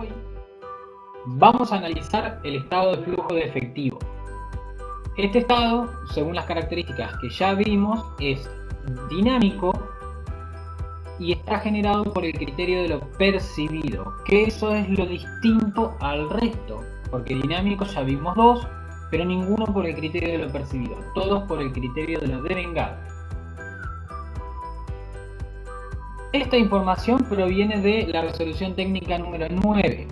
hoy vamos a analizar el estado de flujo de efectivo. Este estado, según las características que ya vimos, es dinámico y está generado por el criterio de lo percibido, que eso es lo distinto al resto, porque dinámico ya vimos dos, pero ninguno por el criterio de lo percibido, todos por el criterio de lo devengado. Esta información proviene de la resolución técnica número 9.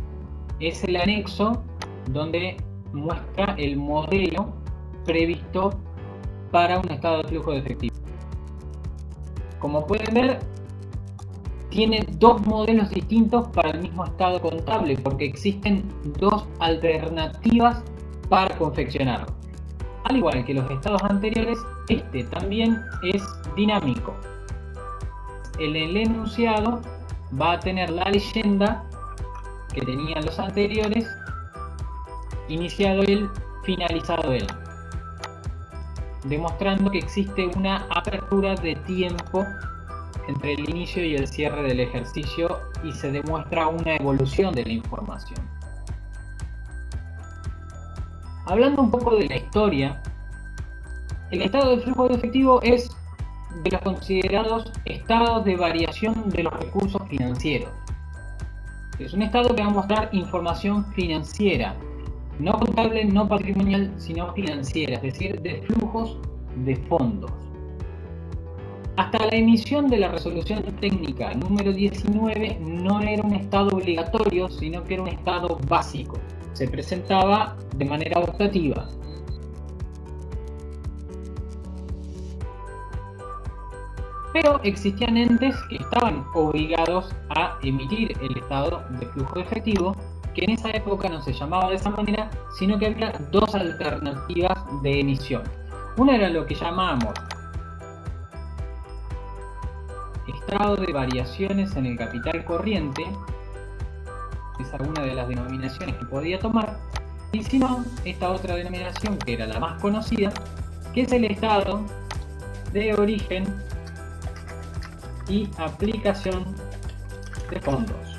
Es el anexo donde muestra el modelo previsto para un estado de flujo de efectivo. Como pueden ver, tiene dos modelos distintos para el mismo estado contable, porque existen dos alternativas para confeccionarlo. Al igual que los estados anteriores, este también es dinámico. En el enunciado va a tener la leyenda que tenían los anteriores, iniciado él, finalizado él, demostrando que existe una apertura de tiempo entre el inicio y el cierre del ejercicio y se demuestra una evolución de la información. Hablando un poco de la historia, el estado de flujo de efectivo es de los considerados estados de variación de los recursos financieros. Es un estado que va a mostrar información financiera, no contable, no patrimonial, sino financiera, es decir, de flujos de fondos. Hasta la emisión de la resolución técnica número 19 no era un estado obligatorio, sino que era un estado básico. Se presentaba de manera optativa. Pero existían entes que estaban obligados a emitir el estado de flujo de efectivo, que en esa época no se llamaba de esa manera, sino que había dos alternativas de emisión. Una era lo que llamamos estado de variaciones en el capital corriente, esa es una de las denominaciones que podía tomar, y si no, esta otra denominación que era la más conocida, que es el estado de origen y aplicación de fondos.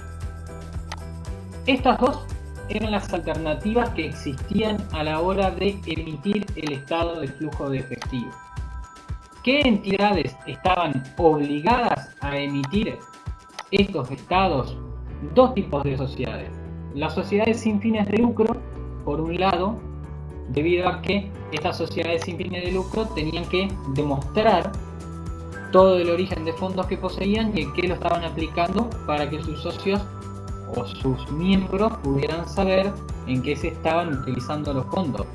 Estas dos eran las alternativas que existían a la hora de emitir el estado de flujo de efectivo. ¿Qué entidades estaban obligadas a emitir estos estados? Dos tipos de sociedades. Las sociedades sin fines de lucro, por un lado, debido a que estas sociedades sin fines de lucro tenían que demostrar todo el origen de fondos que poseían y en qué lo estaban aplicando para que sus socios o sus miembros pudieran saber en qué se estaban utilizando los fondos.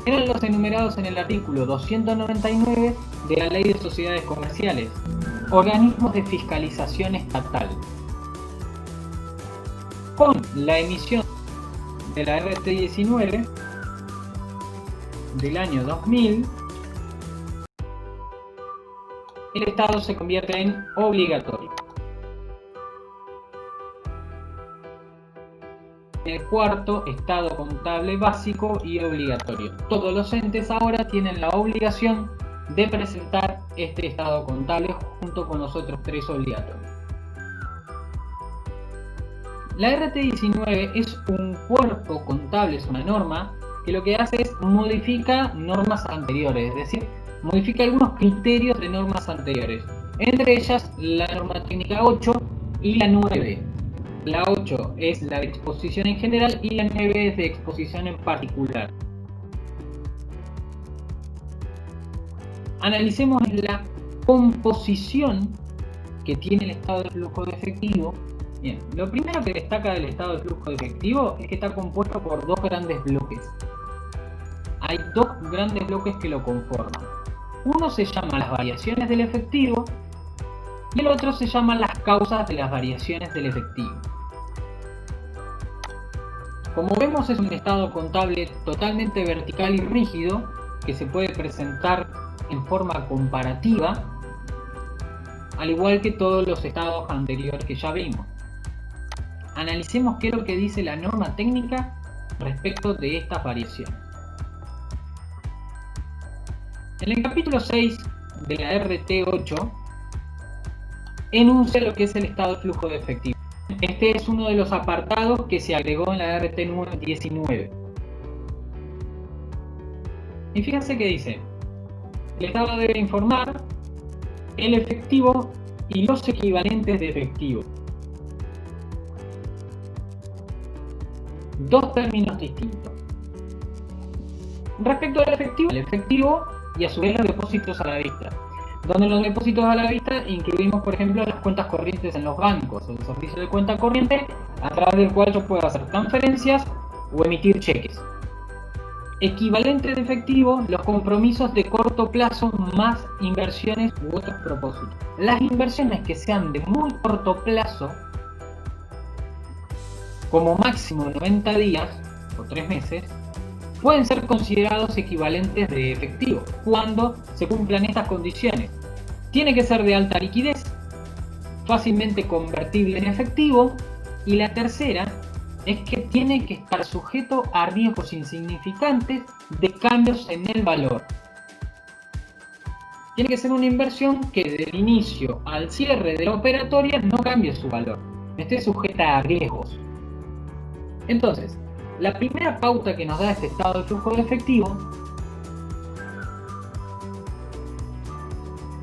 Eran los enumerados en el artículo 299 de la Ley de Sociedades Comerciales, organismos de fiscalización estatal. Con la emisión de la RT19 del año 2000, el Estado se convierte en obligatorio. El cuarto estado contable básico y obligatorio. Todos los entes ahora tienen la obligación de presentar este estado contable junto con los otros tres obligatorios. La RT19 es un cuerpo contable, es una norma que lo que hace es modifica normas anteriores, es decir, modifica algunos criterios de normas anteriores, entre ellas la norma técnica 8 y la 9. La 8 es la de exposición en general y la 9 es de exposición en particular. Analicemos la composición que tiene el estado de flujo de efectivo. Bien, lo primero que destaca del estado de flujo de efectivo es que está compuesto por dos grandes bloques. Hay dos grandes bloques que lo conforman. Uno se llama las variaciones del efectivo y el otro se llama las causas de las variaciones del efectivo. Como vemos, es un estado contable totalmente vertical y rígido que se puede presentar en forma comparativa, al igual que todos los estados anteriores que ya vimos. Analicemos qué es lo que dice la norma técnica respecto de estas variaciones. En el capítulo 6 de la RT8 enuncia lo que es el estado de flujo de efectivo. Este es uno de los apartados que se agregó en la RT 19. Y fíjense que dice: el Estado debe informar el efectivo y los equivalentes de efectivo. Dos términos distintos. Respecto al efectivo, el efectivo y a su vez los depósitos a la vista. Donde en los depósitos a la vista incluimos, por ejemplo, las cuentas corrientes en los bancos, el servicio de cuenta corriente a través del cual yo puedo hacer transferencias o emitir cheques. Equivalente de efectivo, los compromisos de corto plazo más inversiones u otros propósitos. Las inversiones que sean de muy corto plazo, como máximo 90 días o 3 meses, pueden ser considerados equivalentes de efectivo cuando se cumplan estas condiciones. Tiene que ser de alta liquidez, fácilmente convertible en efectivo, y la tercera es que tiene que estar sujeto a riesgos insignificantes de cambios en el valor. Tiene que ser una inversión que del inicio al cierre de la operatoria no cambie su valor, esté sujeta a riesgos. Entonces, la primera pauta que nos da este estado de flujo de efectivo,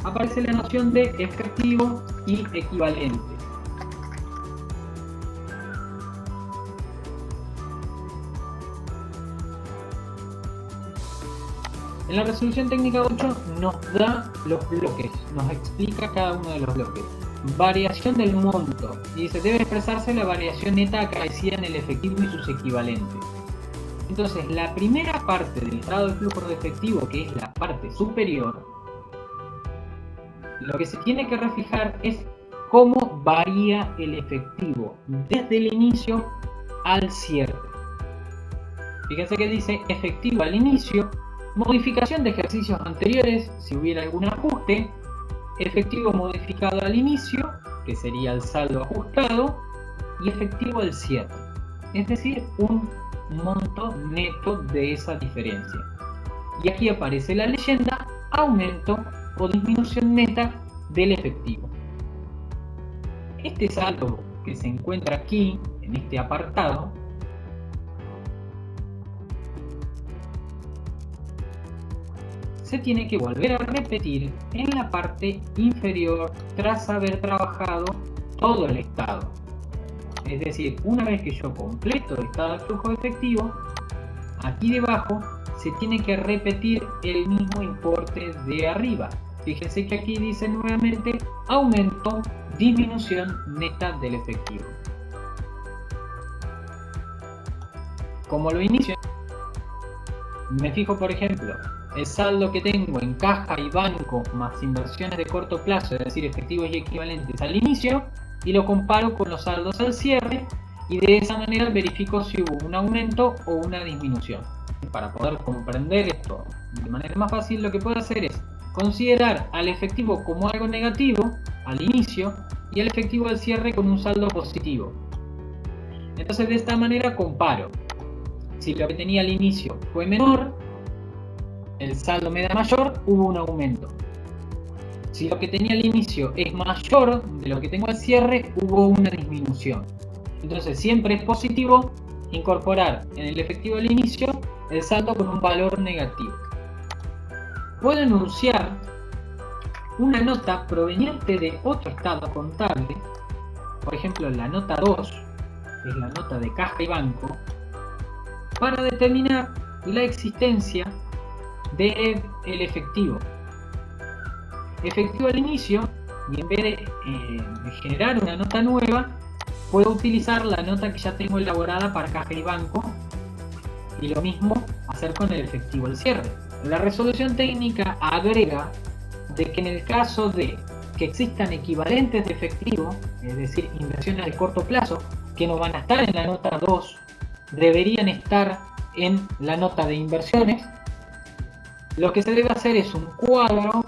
aparece la noción de efectivo y equivalente. En la resolución técnica 8 nos da los bloques, nos explica cada uno de los bloques. Variación del monto, y dice: debe expresarse la variación neta acaecida en el efectivo y sus equivalentes. Entonces, la primera parte del estado de flujo de efectivo, que es la parte superior, lo que se tiene que reflejar es cómo varía el efectivo desde el inicio al cierre. Fíjense que dice efectivo al inicio, modificación de ejercicios anteriores si hubiera algún ajuste, efectivo modificado al inicio, que sería el saldo ajustado, y efectivo al cierre, es decir, un monto neto de esa diferencia. Y aquí aparece la leyenda: aumento o disminución neta del efectivo. Este saldo que se encuentra aquí, en este apartado, se tiene que volver a repetir en la parte inferior tras haber trabajado todo el estado. Es decir, una vez que yo completo el estado de flujo efectivo, aquí debajo se tiene que repetir el mismo importe de arriba. Fíjense que aquí dice nuevamente aumento, disminución neta del efectivo. Como lo inicio, me fijo, por ejemplo, el saldo que tengo en caja y banco más inversiones de corto plazo, es decir, efectivos y equivalentes al inicio, y lo comparo con los saldos al cierre, y de esa manera verifico si hubo un aumento o una disminución. Para poder comprender esto de manera más fácil, lo que puedo hacer es considerar al efectivo como algo negativo al inicio y al efectivo al cierre con un saldo positivo. Entonces, de esta manera comparo. Si lo que tenía al inicio fue menor, el saldo me da mayor, hubo un aumento. Si lo que tenía al inicio es mayor de lo que tengo al cierre, hubo una disminución. Entonces, siempre es positivo incorporar en el efectivo al inicio el saldo con un valor negativo. Puedo enunciar una nota proveniente de otro estado contable, por ejemplo la nota 2, que es la nota de caja y banco, para determinar la existencia del efectivo. Efectivo al inicio, y en vez de generar una nota nueva, puedo utilizar la nota que ya tengo elaborada para caja y banco, y lo mismo hacer con el efectivo al cierre. La resolución técnica agrega de que en el caso de que existan equivalentes de efectivo, es decir, inversiones de corto plazo, que no van a estar en la nota 2, deberían estar en la nota de inversiones. Lo que se debe hacer es un cuadro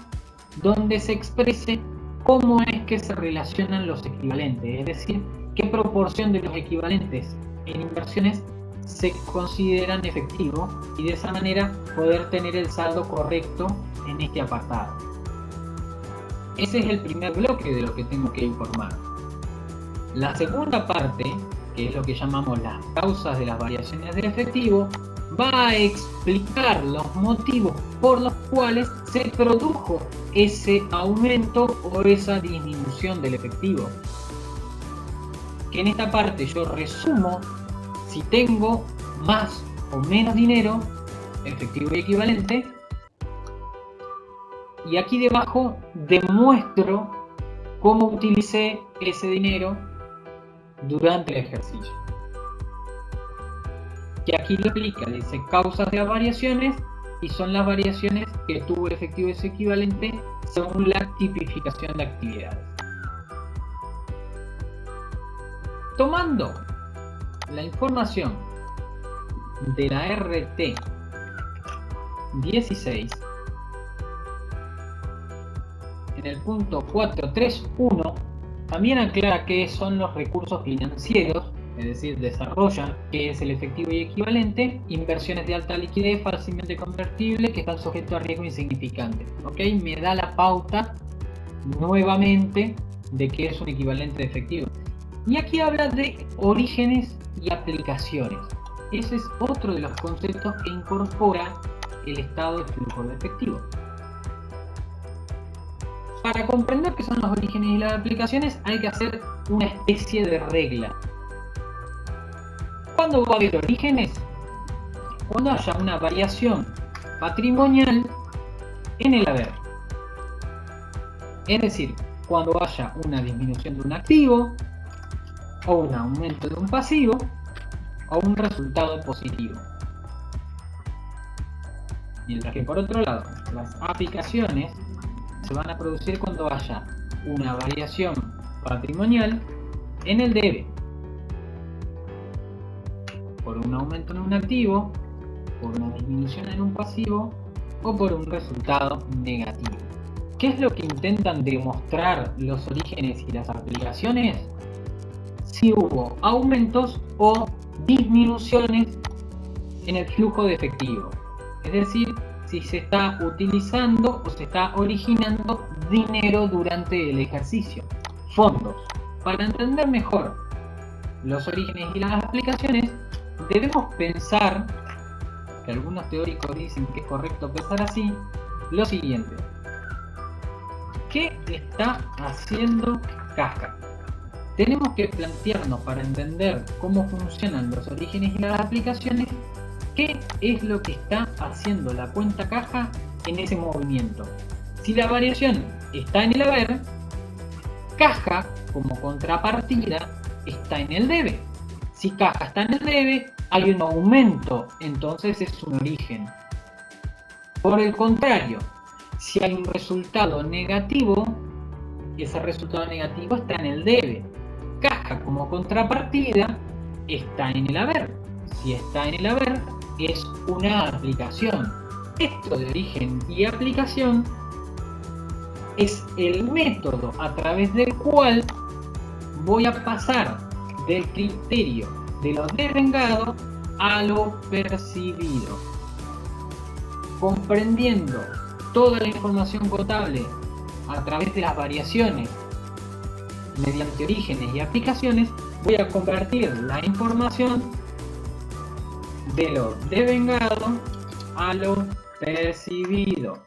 donde se exprese cómo es que se relacionan los equivalentes, es decir, qué proporción de los equivalentes en inversiones se consideran efectivos, y de esa manera poder tener el saldo correcto en este apartado. Ese es el primer bloque de lo que tengo que informar. La segunda parte, que es lo que llamamos las causas de las variaciones del efectivo, va a explicar los motivos por los cuales se produjo ese aumento o esa disminución del efectivo. Que en esta parte yo resumo si tengo más o menos dinero, efectivo y equivalente, y aquí debajo demuestro cómo utilicé ese dinero durante el ejercicio. Que aquí lo explica, dice causas de las variaciones, y son las variaciones que tuvo el efectivo y su equivalente según la tipificación de actividades. Tomando la información de la RT 16, en el punto 431 también aclara qué son los recursos financieros, es decir, desarrolla qué es el efectivo y equivalente, inversiones de alta liquidez fácilmente convertibles que están sujetos a riesgo insignificante. ¿Ok? Me da la pauta nuevamente de qué es un equivalente de efectivo. Y aquí habla de orígenes y aplicaciones. Ese es otro de los conceptos que incorpora el estado de flujo de efectivo. Para comprender qué son los orígenes y las aplicaciones hay que hacer una especie de regla. ¿Cuándo va a haber orígenes? Cuando haya una variación patrimonial en el haber. Es decir, cuando haya una disminución de un activo, o un aumento de un pasivo, o un resultado positivo. Mientras que por otro lado, las aplicaciones se van a producir cuando haya una variación patrimonial en el debe, por un aumento en un activo, por una disminución en un pasivo o por un resultado negativo. ¿Qué es lo que intentan demostrar los orígenes y las aplicaciones? Si hubo aumentos o disminuciones en el flujo de efectivo, es decir, si se está utilizando o se está originando dinero durante el ejercicio, fondos. Para entender mejor los orígenes y las aplicaciones, debemos pensar, que algunos teóricos dicen que es correcto pensar así, lo siguiente. ¿Qué está haciendo caja? Tenemos que plantearnos, para entender cómo funcionan los orígenes y las aplicaciones, qué es lo que está haciendo la cuenta caja en ese movimiento. Si la variación está en el haber, caja como contrapartida está en el debe. Si caja está en el debe, hay un aumento, entonces es un origen. Por el contrario, si hay un resultado negativo, ese resultado negativo está en el debe. Caja como contrapartida está en el haber. Si está en el haber, es una aplicación. Esto de origen y aplicación es el método a través del cual voy a pasar del criterio de lo devengado a lo percibido. Comprendiendo toda la información contable a través de las variaciones mediante orígenes y aplicaciones, voy a convertir la información de lo devengado a lo percibido.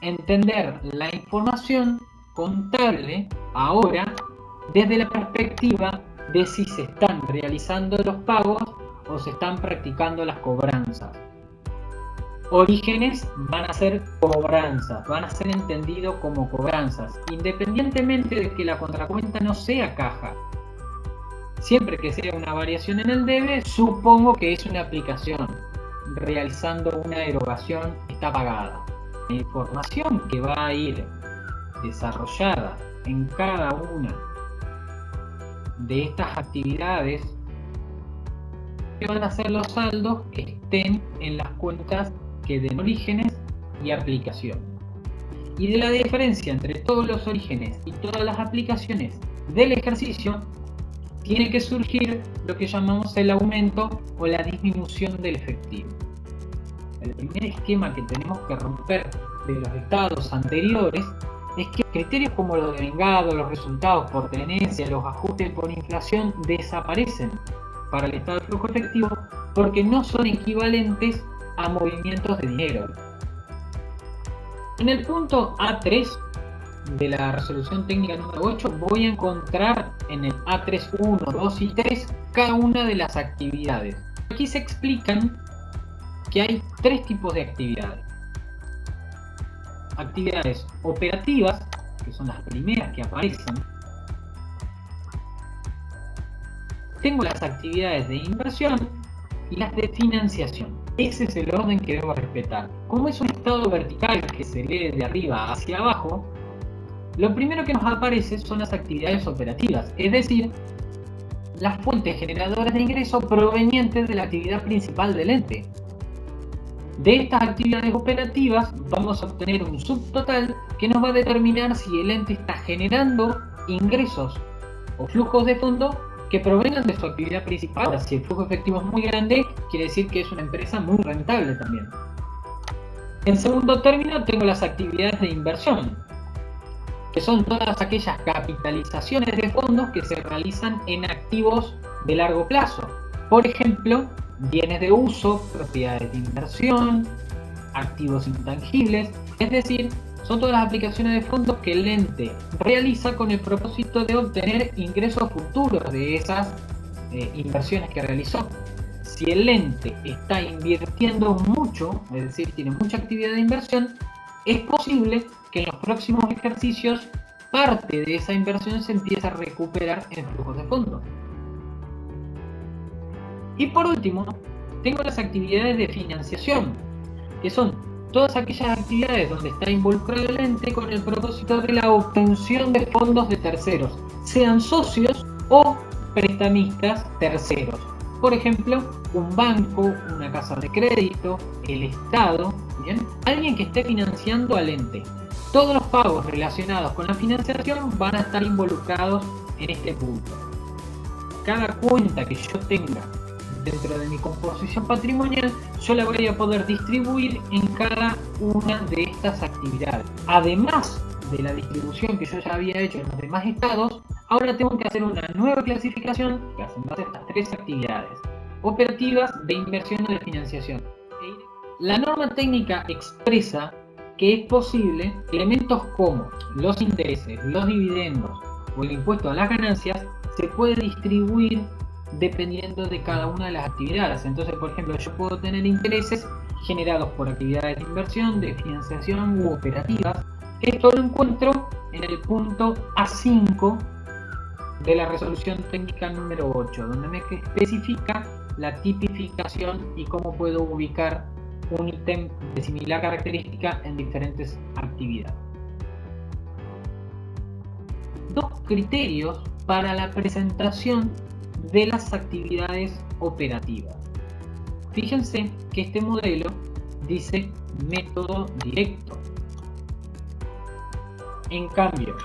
Entender la información contable ahora desde la perspectiva de si se están realizando los pagos o se están practicando las cobranzas. Orígenes van a ser cobranzas, van a ser entendidos como cobranzas, independientemente de que la contracuenta no sea caja. Siempre que sea una variación en el debe, supongo que es una aplicación. Realizando una erogación está pagada. La información que va a ir desarrollada en cada una de estas actividades van a ser los saldos que estén en las cuentas que den orígenes y aplicación. Y de la diferencia entre todos los orígenes y todas las aplicaciones del ejercicio tiene que surgir lo que llamamos el aumento o la disminución del efectivo. El primer esquema que tenemos que romper de los estados anteriores es que criterios como lo de vengado, los resultados por tenencia, los ajustes por inflación desaparecen para el estado de flujo efectivo porque no son equivalentes a movimientos de dinero. En el punto A3 de la resolución técnica número 8 voy a encontrar en el A3, 1, 2 y 3 cada una de las actividades. Aquí se explican que hay tres tipos de actividades. Actividades operativas, que son las primeras que aparecen. Tengo las actividades de inversión y las de financiación. Ese es el orden que debo respetar. Como es un estado vertical que se lee de arriba hacia abajo, lo primero que nos aparece son las actividades operativas, es decir, las fuentes generadoras de ingreso provenientes de la actividad principal del ente. De estas actividades operativas vamos a obtener un subtotal que nos va a determinar si el ente está generando ingresos o flujos de fondo que provengan de su actividad principal. Ahora, si el flujo efectivo es muy grande, quiere decir que es una empresa muy rentable también. En segundo término, tengo las actividades de inversión, que son todas aquellas capitalizaciones de fondos que se realizan en activos de largo plazo. Por ejemplo, bienes de uso, propiedades de inversión, activos intangibles, es decir, son todas las aplicaciones de fondos que el ente realiza con el propósito de obtener ingresos futuros de esas inversiones que realizó. Si el ente está invirtiendo mucho, es decir, tiene mucha actividad de inversión, es posible que en los próximos ejercicios parte de esa inversión se empiece a recuperar en flujos de fondos. Y por último, tengo las actividades de financiación, que son todas aquellas actividades donde está involucrado el ente con el propósito de la obtención de fondos de terceros, sean socios o prestamistas terceros. Por ejemplo, un banco, una casa de crédito, el Estado, ¿bien? Alguien que esté financiando al ente. Todos los pagos relacionados con la financiación van a estar involucrados en este punto. Cada cuenta que yo tenga dentro de mi composición patrimonial, yo la voy a poder distribuir en cada una de estas actividades. Además de la distribución que yo ya había hecho en los demás estados, ahora tengo que hacer una nueva clasificación que hacen base a estas tres actividades operativas, de inversión o de financiación. La norma técnica expresa que es posible elementos como los intereses, los dividendos o el impuesto a las ganancias se puede distribuir dependiendo de cada una de las actividades. Entonces, por ejemplo, yo puedo tener intereses generados por actividades de inversión, de financiación u operativas. Esto lo encuentro en el punto A5 de la resolución técnica número 8, donde me especifica la tipificación y cómo puedo ubicar un ítem de similar característica en diferentes actividades. Dos criterios para la presentación de las actividades operativas. Fíjense que este modelo dice método directo. En cambio,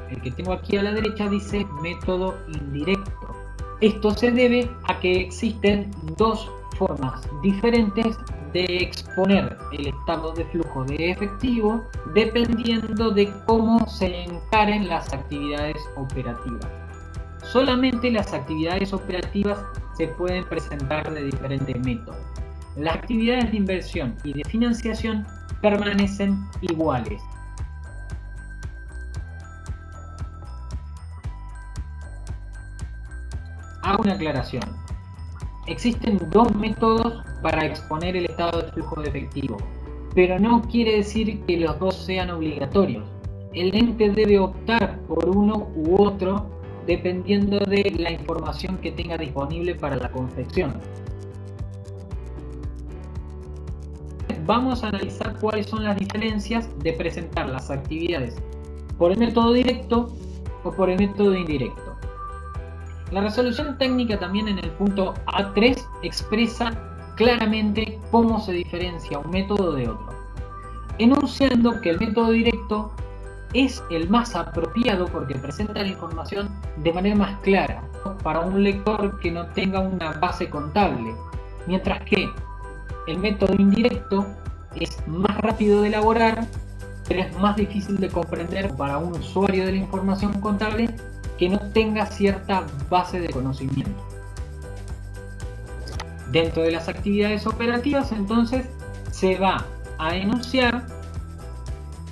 el que tengo aquí a la derecha dice método indirecto. Esto se debe a que existen dos formas diferentes de exponer el estado de flujo de efectivo dependiendo de cómo se encaren las actividades operativas. Solamente las actividades operativas se pueden presentar de diferentes métodos. Las actividades de inversión y de financiación permanecen iguales. Hago una aclaración. Existen dos métodos para exponer el estado de flujo de efectivo, pero no quiere decir que los dos sean obligatorios. El ente debe optar por uno u otro dependiendo de la información que tenga disponible para la confección. Vamos a analizar cuáles son las diferencias de presentar las actividades por el método directo o por el método indirecto. La resolución técnica también en el punto A3 expresa claramente cómo se diferencia un método de otro, enunciando que el método directo es el más apropiado porque presenta la información de manera más clara para un lector que no tenga una base contable, mientras que el método indirecto es más rápido de elaborar pero es más difícil de comprender para un usuario de la información contable que no tenga cierta base de conocimiento. Dentro de las actividades operativas, entonces, se va a enunciar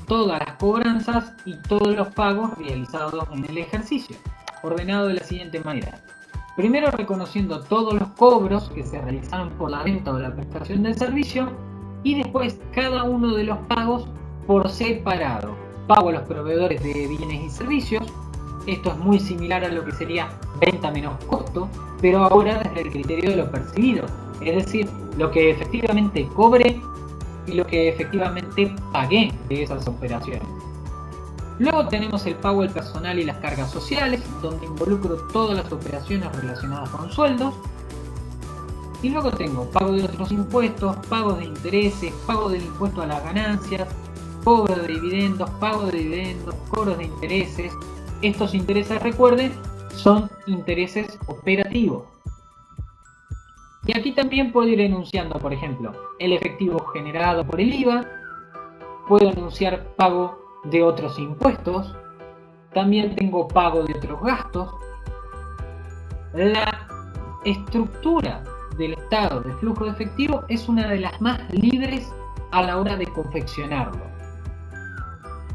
todas las cobranzas y todos los pagos realizados en el ejercicio, ordenado de la siguiente manera. Primero, reconociendo todos los cobros que se realizaron por la venta o la prestación del servicio, y después cada uno de los pagos por separado. Pago a los proveedores de bienes y servicios. Esto es muy similar a lo que sería venta menos costo, pero ahora desde el criterio de lo percibido, es decir, lo que efectivamente cobré y lo que efectivamente pagué de esas operaciones. Luego tenemos el pago al personal y las cargas sociales, donde involucro todas las operaciones relacionadas con sueldos. Y luego tengo pago de otros impuestos, pagos de intereses, pago del impuesto a las ganancias, cobro de dividendos, cobros de intereses. Estos intereses, recuerden, son intereses operativos. Y aquí también puedo ir enunciando, por ejemplo, el efectivo generado por el IVA, puedo enunciar pago de otros impuestos, también tengo pago de otros gastos. La estructura del estado de flujo de efectivo es una de las más libres a la hora de confeccionarlo.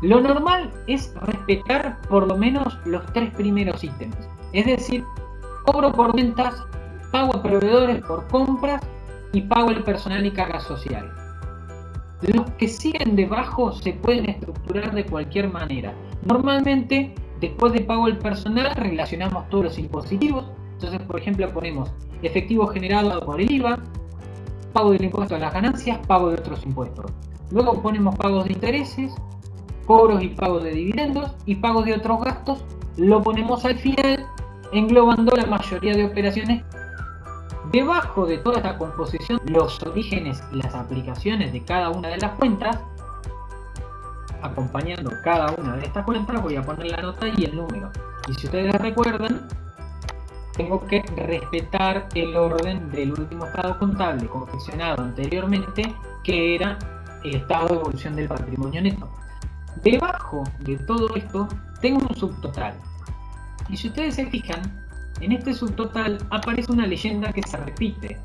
Lo normal es respetar por lo menos los 3 primeros ítems, es decir, cobro por ventas, pago a proveedores por compras y pago al personal y cargas sociales. Los que siguen debajo se pueden estructurar de cualquier manera. Normalmente, después de pago al personal, relacionamos todos los impositivos. Entonces, por ejemplo, ponemos efectivo generado por el IVA, pago del impuesto a las ganancias, pago de otros impuestos. Luego ponemos pagos de intereses, cobros y pagos de dividendos y pagos de otros gastos. Lo ponemos al final, englobando la mayoría de operaciones. Debajo de toda esta composición, los orígenes y las aplicaciones de cada una de las cuentas, acompañando cada una de estas cuentas, voy a poner la nota y el número. Y si ustedes recuerdan, tengo que respetar el orden del último estado contable confeccionado anteriormente, que era el estado de evolución del patrimonio neto. Debajo de todo esto, tengo un subtotal. Y si ustedes se fijan, en este subtotal aparece una leyenda que se repite.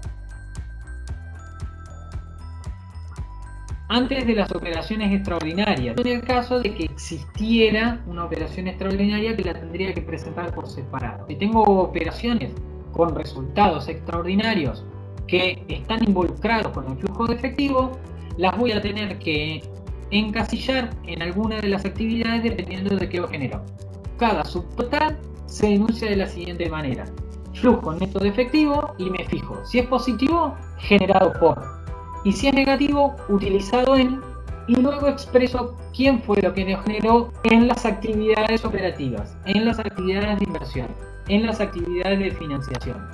Antes de las operaciones extraordinarias, en el caso de que existiera una operación extraordinaria que la tendría que presentar por separado. Si tengo operaciones con resultados extraordinarios que están involucrados con el flujo de efectivo, las voy a tener que encasillar en alguna de las actividades dependiendo de qué género. Cada subtotal se enuncia de la siguiente manera: flujo neto de efectivo, y me fijo si es positivo, generado por, y si es negativo, utilizado en, y luego expreso quién fue lo que lo generó en las actividades operativas, en las actividades de inversión, en las actividades de financiación.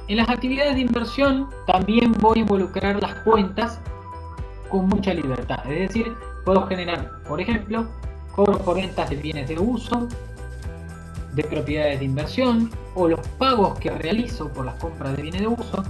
En las actividades de inversión también voy a involucrar las cuentas con mucha libertad, es decir, puedo generar, por ejemplo, cobro por ventas de bienes de uso, de propiedades de inversión, o los pagos que realizo por las compras de bienes de uso.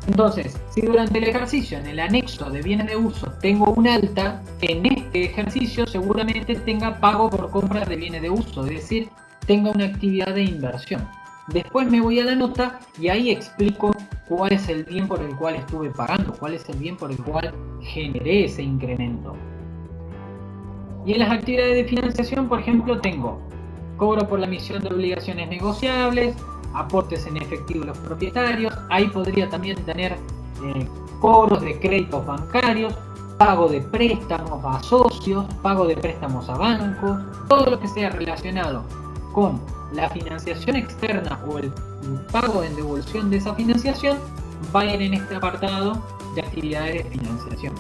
Entonces, si durante el ejercicio en el anexo de bienes de uso tengo un alta, en este ejercicio seguramente tenga pago por compras de bienes de uso, es decir, tenga una actividad de inversión. Después me voy a la nota y ahí explico cuál es el bien por el cual estuve pagando, cuál es el bien por el cual generé ese incremento. Y en las actividades de financiación, por ejemplo, tengo cobro por la emisión de obligaciones negociables, aportes en efectivo a los propietarios. Ahí podría también tener cobros de créditos bancarios, pago de préstamos a socios, pago de préstamos a bancos, todo lo que sea relacionado con la financiación externa o el pago en devolución de esa financiación va a ir en este apartado de actividades de financiación.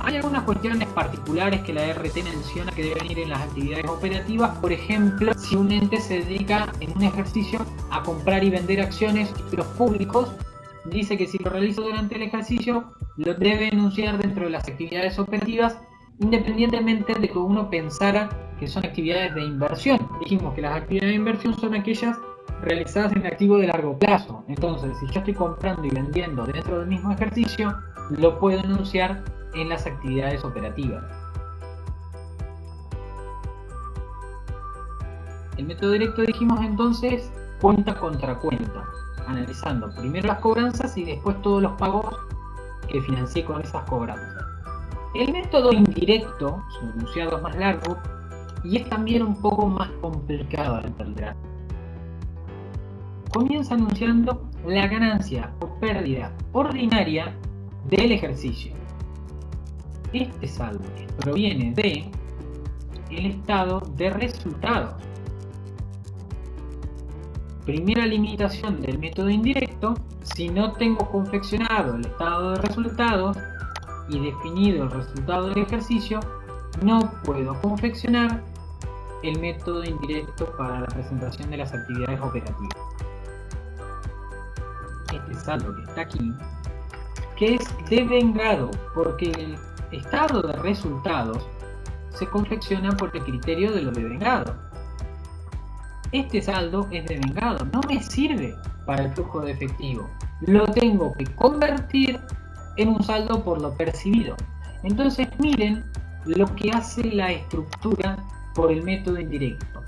Hay algunas cuestiones particulares que la RT menciona que deben ir en las actividades operativas. Por ejemplo, si un ente se dedica en un ejercicio a comprar y vender acciones y títulos públicos, dice que si lo realiza durante el ejercicio, lo debe enunciar dentro de las actividades operativas, independientemente de que uno pensara que son actividades de inversión. Dijimos que las actividades de inversión son aquellas realizadas en activo de largo plazo. Entonces, si yo estoy comprando y vendiendo dentro del mismo ejercicio, lo puedo enunciar en las actividades operativas. El método directo, dijimos entonces, cuenta contra cuenta, analizando primero las cobranzas y después todos los pagos que financié con esas cobranzas. El método indirecto, su enunciado es más largo y es también un poco más complicado de entender. Comienza anunciando la ganancia o pérdida ordinaria del ejercicio. Este saldo proviene de el estado de resultados. Primera limitación del método indirecto: si no tengo confeccionado el estado de resultados y definido el resultado del ejercicio, no puedo confeccionar el método indirecto para la presentación de las actividades operativas. Este saldo que está aquí, que es devengado, porque el estado de resultados se confecciona por el criterio de lo devengado. Este saldo es devengado, no me sirve para el flujo de efectivo. Lo tengo que convertir en un saldo por lo percibido. Entonces miren lo que hace la estructura por el método indirecto.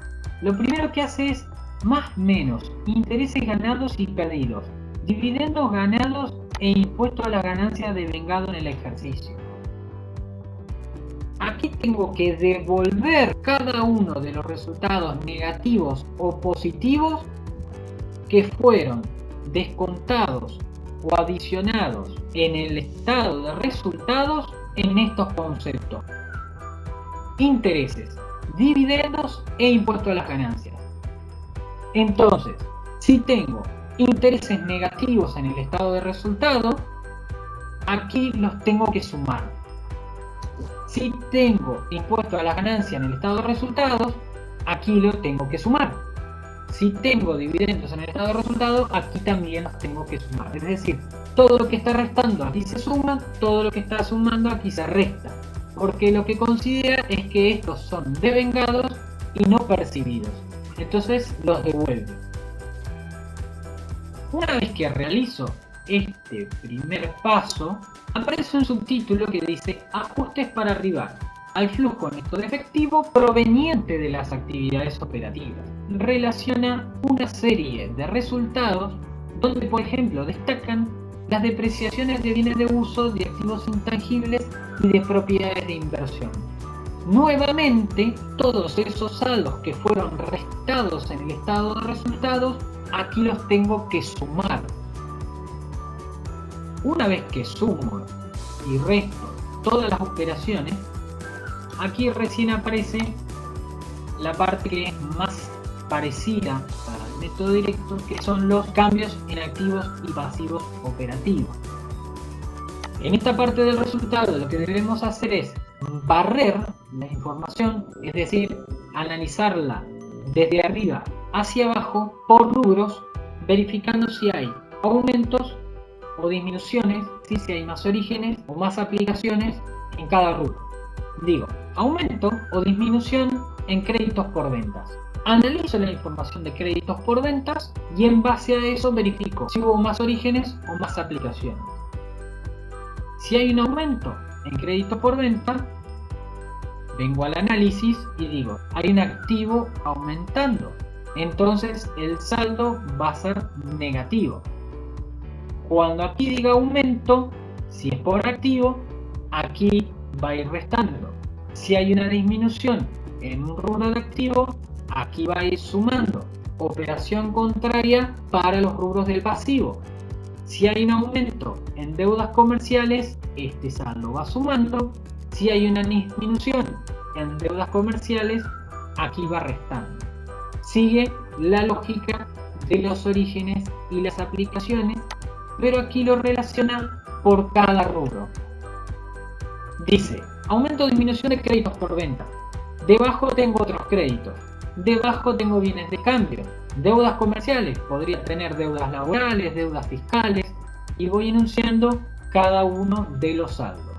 Lo primero que hace es más menos intereses ganados y perdidos, dividendos ganados e impuesto a la ganancia devengado en el ejercicio. Aquí tengo que devolver cada uno de los resultados negativos o positivos que fueron descontados o adicionados en el estado de resultados en estos conceptos: intereses, dividendos e impuesto a las ganancias. Entonces, si tengo intereses negativos en el estado de resultado, aquí los tengo que sumar. Si tengo impuesto a la ganancia en el estado de resultados, aquí lo tengo que sumar. Si tengo dividendos en el estado de resultados, aquí también los tengo que sumar. Es decir, todo lo que está restando aquí se suma, todo lo que está sumando aquí se resta. Porque lo que considera es que estos son devengados y no percibidos. Entonces los devuelve. Una vez que realizo este primer paso, aparece un subtítulo que dice ajustes para arribar al flujo neto de efectivo proveniente de las actividades operativas. Relaciona una serie de resultados donde, por ejemplo, destacan las depreciaciones de bienes de uso, de activos intangibles y de propiedades de inversión. Nuevamente, todos esos saldos que fueron restados en el estado de resultados, aquí los tengo que sumar. Una vez que sumo y resto todas las operaciones, aquí recién aparece la parte que es más parecida al método directo, que son los cambios en activos y pasivos operativos. En esta parte del resultado lo que debemos hacer es barrer la información, es decir, analizarla desde arriba hacia abajo por rubros, verificando si hay aumentos o disminuciones, si hay más orígenes o más aplicaciones en cada rubro. Digo, aumento o disminución en créditos por ventas. Analizo la información de créditos por ventas y en base a eso verifico si hubo más orígenes o más aplicaciones. Si hay un aumento en crédito por venta, vengo al análisis y digo, hay un activo aumentando. Entonces el saldo va a ser negativo. Cuando aquí diga aumento, si es por activo, aquí va a ir restando. Si hay una disminución en un rubro de activo, aquí va a ir sumando. Operación contraria para los rubros del pasivo. Si hay un aumento en deudas comerciales, este saldo va sumando. Si hay una disminución en deudas comerciales, aquí va restando. Sigue la lógica de los orígenes y las aplicaciones, pero aquí lo relaciona por cada rubro. Dice, aumento o disminución de créditos por venta. Debajo tengo otros créditos. Debajo tengo bienes de cambio. Deudas comerciales, podría tener deudas laborales, deudas fiscales, y voy enunciando cada uno de los saldos.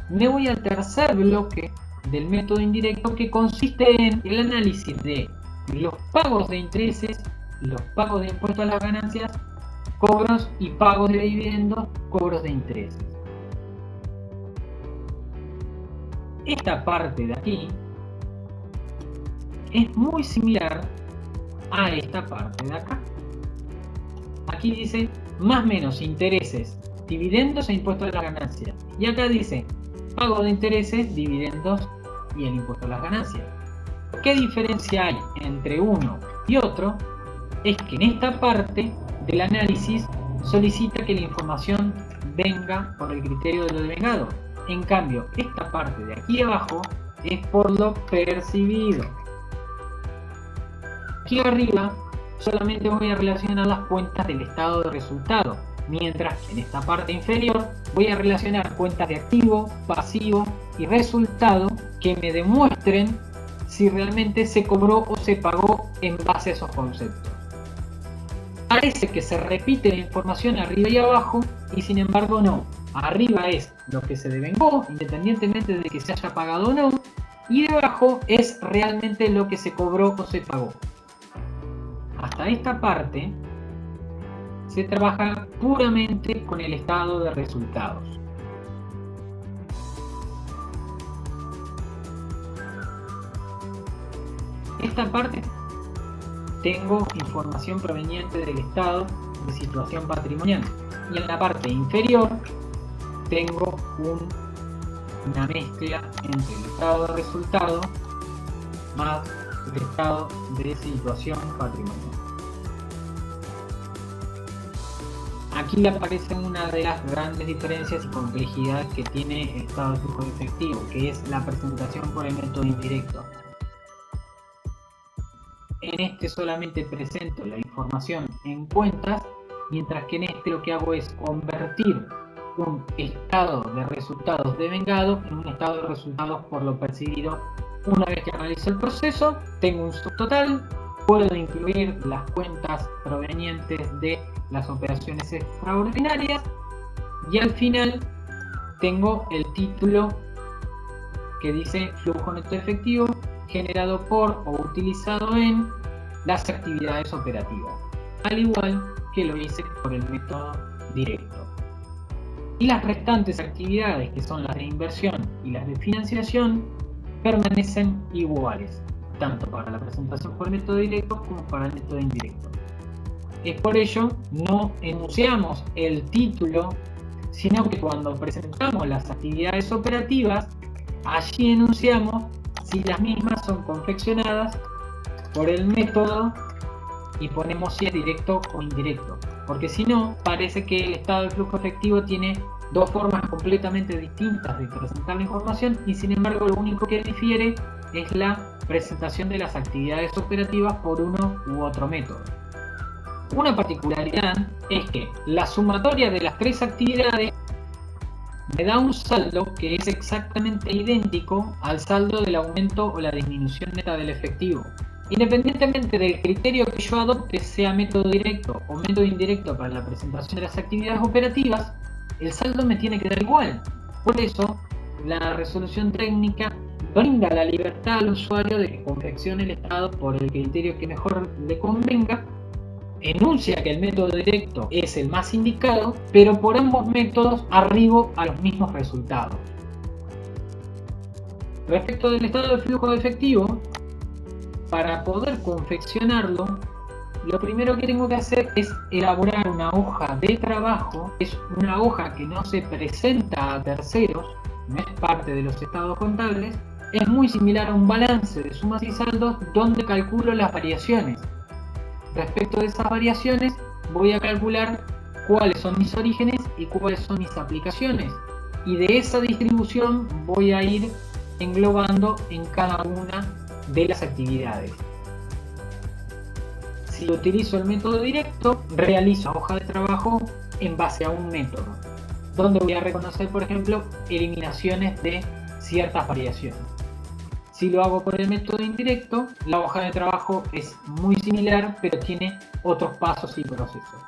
Me voy al tercer bloque del método indirecto, que consiste en el análisis de los pagos de intereses, los pagos de impuestos a las ganancias, cobros y pagos de dividendos, cobros de intereses. Esta parte de aquí es muy similar a esta parte de acá. Aquí dice más menos intereses, dividendos e impuestos a las ganancias. Y acá dice pago de intereses, dividendos y el impuesto a las ganancias. ¿Qué diferencia hay entre uno y otro? Es que en esta parte del análisis solicita que la información venga por el criterio de lo devengado. En cambio, esta parte de aquí abajo es por lo percibido. Aquí arriba solamente voy a relacionar las cuentas del estado de resultado, mientras que en esta parte inferior voy a relacionar cuentas de activo, pasivo y resultado que me demuestren si realmente se cobró o se pagó en base a esos conceptos. Parece que se repite la información arriba y abajo y sin embargo no. Arriba es lo que se devengó, independientemente de que se haya pagado o no, y debajo es realmente lo que se cobró o se pagó. Hasta esta parte se trabaja puramente con el estado de resultados. Esta parte tengo información proveniente del estado de situación patrimonial y en la parte inferior tengo una mezcla entre el estado de resultado más el estado de situación patrimonial. Aquí aparece una de las grandes diferencias y complejidades que tiene el estado de flujo de efectivo, que es la presentación por el método indirecto. En este solamente presento la información en cuentas, mientras que en este lo que hago es convertir un estado de resultados devengado en un estado de resultados por lo percibido. Una vez que realizo el proceso, tengo un subtotal, puedo incluir las cuentas provenientes de las operaciones extraordinarias y al final tengo el título que dice flujo neto efectivo generado por o utilizado en las actividades operativas, al igual que lo hice por el método directo. Y las restantes actividades, que son las de inversión y las de financiación, permanecen iguales, tanto para la presentación por el método directo como para el método indirecto. Es por ello no enunciamos el título, sino que cuando presentamos las actividades operativas, allí enunciamos si las mismas son confeccionadas por el método y ponemos si es directo o indirecto, porque si no, parece que el estado de flujo efectivo tiene dos formas completamente distintas de presentar la información y sin embargo lo único que difiere es la presentación de las actividades operativas por uno u otro método. Una particularidad es que la sumatoria de las tres actividades me da un saldo que es exactamente idéntico al saldo del aumento o la disminución neta del efectivo. Independientemente del criterio que yo adopte, sea método directo o método indirecto para la presentación de las actividades operativas, el saldo me tiene que dar igual. Por eso, la resolución técnica brinda la libertad al usuario de que confeccione el estado por el criterio que mejor le convenga, enuncia que el método directo es el más indicado, pero por ambos métodos arribo a los mismos resultados. Respecto del estado de flujo de efectivo, para poder confeccionarlo, lo primero que tengo que hacer es elaborar una hoja de trabajo. Es una hoja que no se presenta a terceros, no es parte de los estados contables, es muy similar a un balance de sumas y saldos donde calculo las variaciones. Respecto de esas variaciones, voy a calcular cuáles son mis orígenes y cuáles son mis aplicaciones. Y de esa distribución voy a ir englobando en cada una de las actividades. Si utilizo el método directo, realizo hoja de trabajo en base a un método, donde voy a reconocer, por ejemplo, eliminaciones de ciertas variaciones. Si lo hago por el método indirecto, la hoja de trabajo es muy similar, pero tiene otros pasos y procesos.